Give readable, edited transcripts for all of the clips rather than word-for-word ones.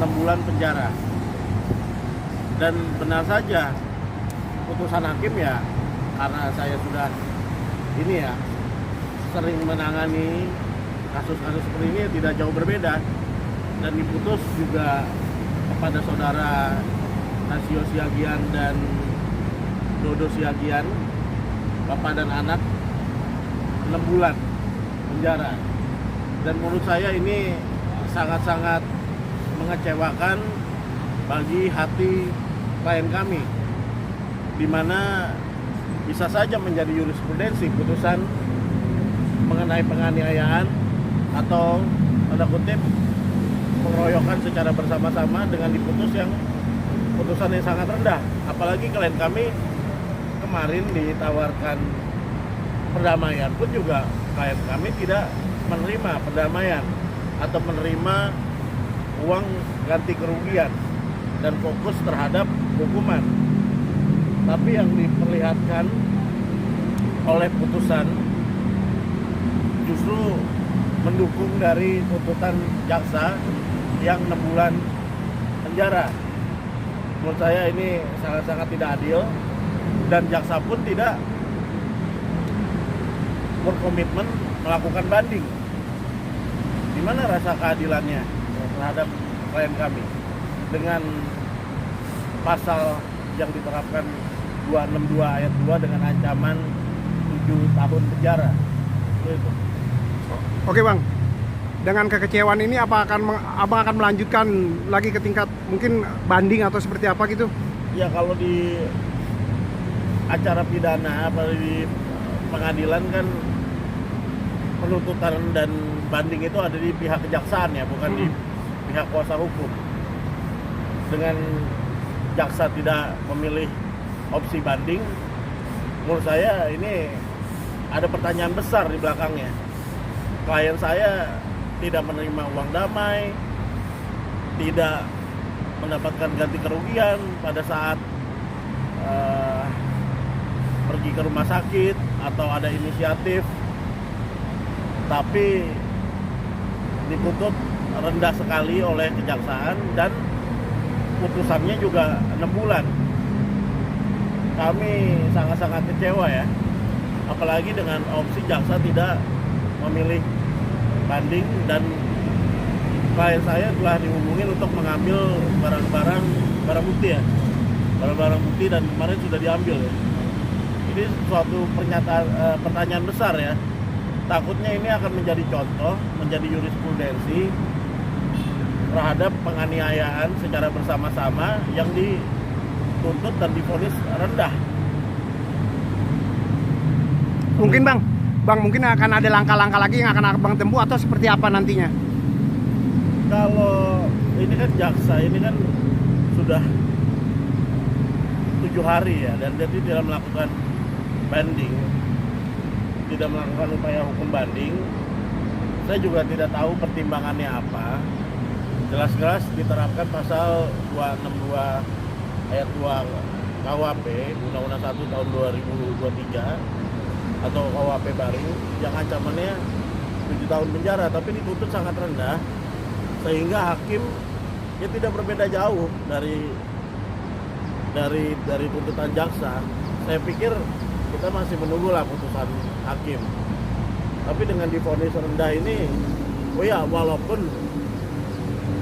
6 bulan penjara. Dan benar saja putusan hakim ya, karena saya sudah sering menangani kasus-kasus seperti ini, tidak jauh berbeda. Dan diputus juga kepada saudara Nasio Siagian dan Dodo Siagian, bapak dan anak, 6 bulan penjara. Dan menurut saya ini sangat-sangat mengecewakan bagi hati klien kami, di mana bisa saja menjadi jurisprudensi putusan mengenai penganiayaan atau tanda kutip pengeroyokan secara bersama-sama dengan putusan yang sangat rendah. Apalagi klien kami kemarin ditawarkan perdamaian pun juga klien kami tidak menerima perdamaian atau menerima uang ganti kerugian dan fokus terhadap hukuman. Tapi yang diperlihatkan oleh putusan justru mendukung dari tuntutan jaksa yang 6 bulan penjara. Menurut saya ini sangat-sangat tidak adil, dan jaksa pun tidak berkomitmen melakukan banding. Di mana rasa keadilannya terhadap klien kami dengan pasal yang diterapkan 262 ayat 2 dengan ancaman 7 tahun penjara. Itu. Oke Bang, dengan kekecewaan ini Abang akan melanjutkan lagi ke tingkat mungkin banding atau seperti apa gitu? Ya, kalau di acara pidana atau di pengadilan kan penuntutan dan banding itu ada di pihak kejaksaan ya, bukan di pihak kuasa hukum. Dengan jaksa tidak memilih opsi banding, menurut saya ini ada pertanyaan besar di belakangnya. Klien saya tidak menerima uang damai, tidak mendapatkan ganti kerugian pada saat pergi ke rumah sakit atau ada inisiatif, tapi dituntut rendah sekali oleh kejaksaan dan putusannya juga 6 bulan. Kami sangat-sangat kecewa ya, apalagi dengan opsi jaksa tidak memilih banding, dan klien saya telah dihubungin untuk mengambil barang bukti ya, barang bukti, dan kemarin sudah diambil ya. Ini suatu pertanyaan besar ya. Takutnya ini akan menjadi contoh, menjadi jurisprudensi terhadap penganiayaan secara bersama-sama yang dituntut dan divonis rendah. Mungkin Bang, mungkin akan ada langkah-langkah lagi yang akan Abang tempuh atau seperti apa nantinya? Kalau ini kan jaksa, ini kan sudah 7 hari ya, dan jadi tidak melakukan banding, tidak melakukan upaya hukum banding. Saya juga tidak tahu pertimbangannya apa. Jelas-jelas diterapkan pasal 262 ayat 2 KUHP, Undang-Undang 1 tahun 2023 atau KUHP baru, yang ancamannya 7 tahun penjara, tapi dituntut sangat rendah sehingga hakim ya tidak berbeda jauh dari tuntutan jaksa. Saya pikir kita masih menunggulah putusan hakim. Tapi dengan divonis rendah ini, oh ya, walaupun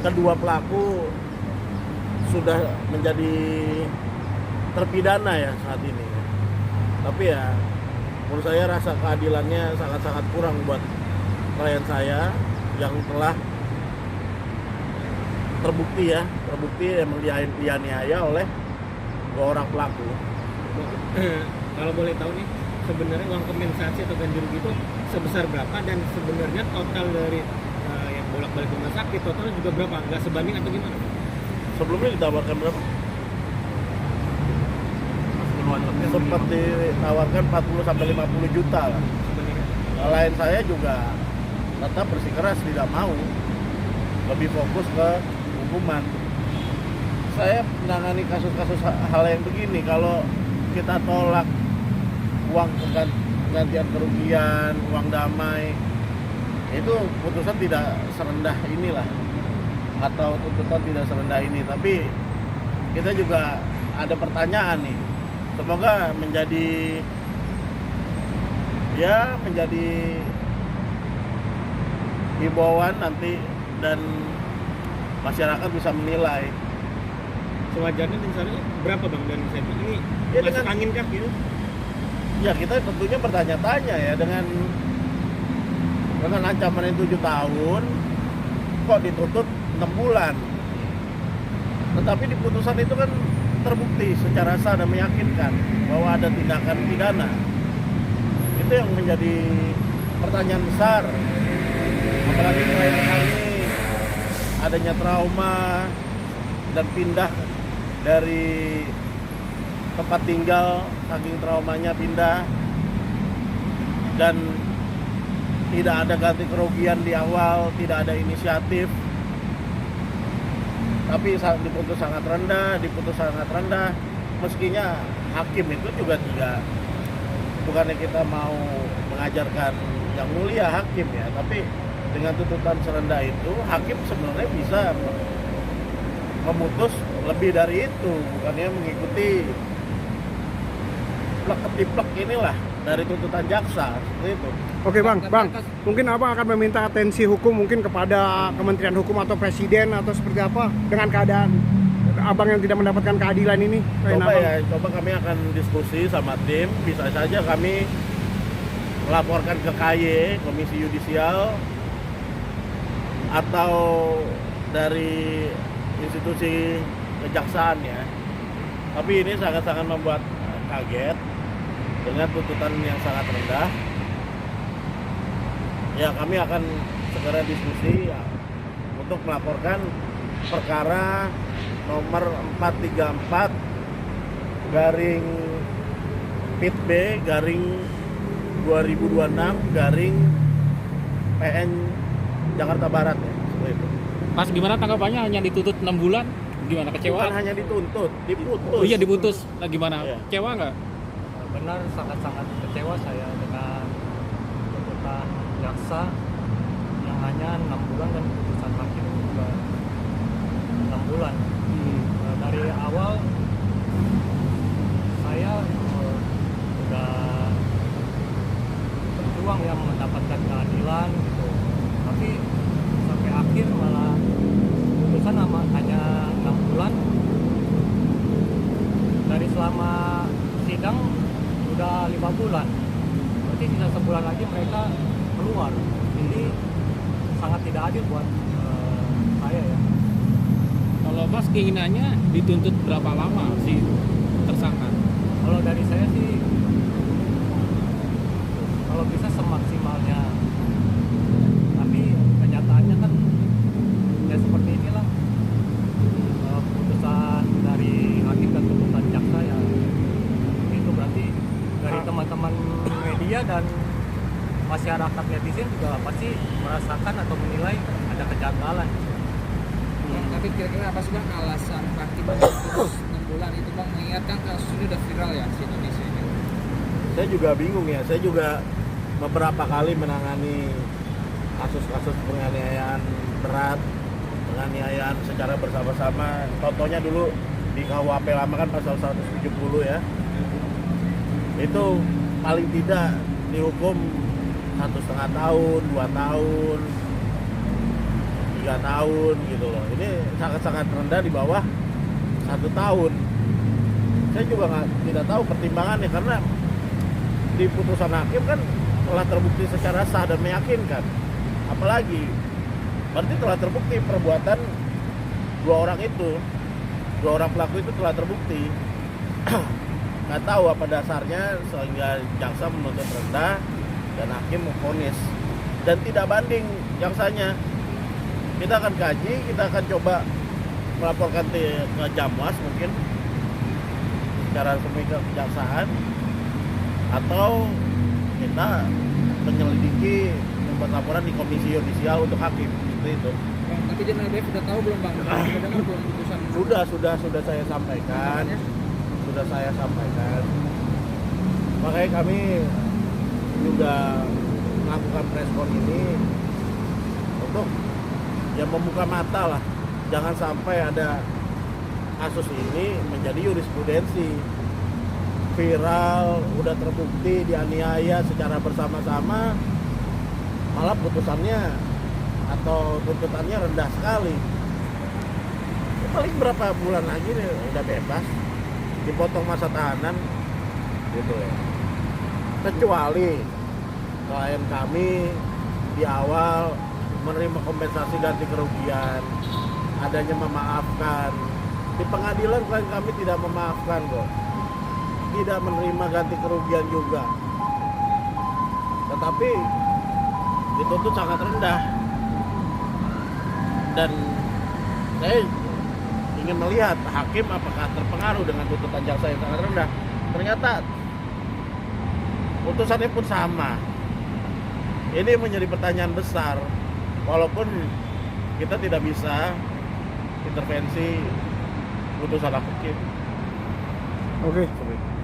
kedua pelaku sudah menjadi terpidana ya saat ini, tapi ya menurut saya rasa keadilannya sangat-sangat kurang buat klien saya yang telah terbukti emang dianiaya oleh 2 orang pelaku. Kalau boleh tahu nih, sebenarnya uang kompensasi atau ganti rugi itu sebesar berapa, dan sebenarnya total dari yang bolak-balik rumah sakit totalnya juga berapa? Nggak sebanding atau gimana? Sebelumnya ditawarkan berapa? Sempat ditawarkan 40-50 juta lah. Klien saya juga tetap bersikeras tidak mau, lebih fokus ke hukuman. Saya menangani kasus-kasus hal yang begini, kalau kita tolak uang gantian kerugian, uang damai, itu putusan tidak serendah inilah. atau tuntutan tidak serendah ini. Tapi kita juga ada pertanyaan nih. Semoga menjadi himbauan nanti dan masyarakat bisa menilai. Sewajarnya misalnya berapa bang dari misalnya ini Ya, masuk dengan- angin kah gitu? Ya kita tentunya bertanya-tanya ya dengan ancaman yang 7 tahun kok dituntut 6 bulan. Tetapi di putusan itu kan terbukti secara sah dan meyakinkan bahwa ada tindakan pidana. Itu yang menjadi pertanyaan besar. Apalagi klien kami adanya trauma dan pindah dari tempat tinggal, saking traumanya pindah, dan tidak ada ganti kerugian di awal, tidak ada inisiatif, tapi diputus sangat rendah, meskinya hakim itu juga tidak, bukannya kita mau mengajarkan yang mulia hakim ya, tapi dengan tuntutan serendah itu hakim sebenarnya bisa memutus lebih dari itu, bukannya mengikuti plek-ketiplek inilah dari tuntutan jaksa seperti itu. Oke bang, mungkin abang akan meminta atensi hukum mungkin kepada Kementerian Hukum atau Presiden atau seperti apa dengan keadaan abang yang tidak mendapatkan keadilan ini? Coba kami akan diskusi sama tim, bisa saja kami melaporkan ke KY, Komisi Yudisial, atau dari institusi kejaksaan ya. Tapi ini sangat-sangat membuat kaget dengan tuntutan yang sangat rendah. Ya kami akan segera diskusi ya, untuk melaporkan perkara nomor 434 garing PIT B garing 2026 garing PN Jakarta Barat ya, seperti itu. Mas, gimana tanggapannya hanya dituntut 6 bulan? Gimana, kecewa? Bukan hanya dituntut, diputus. Oh iya, diputus. Nah, gimana? Iya. Kecewa nggak? Benar, sangat-sangat kecewa saya dengan tuntutan jaksa yang hanya 6 bulan dan putusan hakim juga 6 bulan. Dari awal saya udah berjuang ya mendapatkan keadilan gitu, tapi sampai akhir malah putusan hanya 6 bulan. Dari selama sidang udah 5 bulan, berarti sisa sebulan lagi mereka keluar. Ini sangat tidak adil buat saya ya. Kalau Mas keinginannya dituntut berapa lama si tersangka? Kalau dari saya sih, kalau bisa semaksimalnya, tapi kenyataannya kan ya seperti inilah. Putusan dari hakim dan tuntutan jaksa ya itu berarti dari teman-teman media dan masyarakat netizen juga pasti merasakan atau menilai ada kejanggalan. Tapi kira-kira apa sih bang alasan hakim memutus 6 bulan itu bang, mengingat kan kasus ini udah viral ya di Indonesia ini. Saya juga bingung ya, saya juga beberapa kali menangani kasus-kasus penganiayaan berat, penganiayaan secara bersama-sama. Contohnya dulu di KUHP lama kan pasal 170 ya, itu paling tidak dihukum 1,5 tahun, 2 tahun, 3 tahun gitu loh. Ini sangat-sangat rendah di bawah 1 tahun. Saya juga tidak tahu pertimbangannya, karena di putusan hakim kan telah terbukti secara sah dan meyakinkan. Apalagi berarti telah terbukti perbuatan dua orang pelaku itu telah terbukti. Nggak tahu apa dasarnya sehingga jaksa menuntut rendah dan hakim memvonis dan tidak banding jaksanya. Kita akan kaji, kita akan coba melaporkan ke Jamwas mungkin secara resmi ke kejaksaan, atau kita menyelidiki, membuat laporan di Komisi Yudisial untuk hakim seperti itu. Bang, tapi Jenderal BF udah tahu belum bang? Sudah dengar belum putusan? Sudah saya sampaikan. Sudah saya sampaikan. Makanya kami juga melakukan preskon ini untuk ya membuka mata lah jangan sampai ada kasus ini menjadi jurisprudensi, viral, udah terbukti dianiaya secara bersama-sama, malah putusannya atau tuntutannya rendah sekali. Ya, paling berapa bulan lagi nih udah bebas, dipotong masa tahanan gitu ya. Kecuali klien kami di awal menerima kompensasi ganti kerugian, adanya memaafkan. Di pengadilan klien kami tidak memaafkan kok, tidak menerima ganti kerugian juga, tetapi dituntut sangat rendah. Dan saya ingin melihat hakim apakah terpengaruh dengan tuntutan jaksa yang sangat rendah. Ternyata putusannya pun sama. Ini menjadi pertanyaan besar, walaupun kita tidak bisa intervensi putusan hakim. Oke. Seperti itu.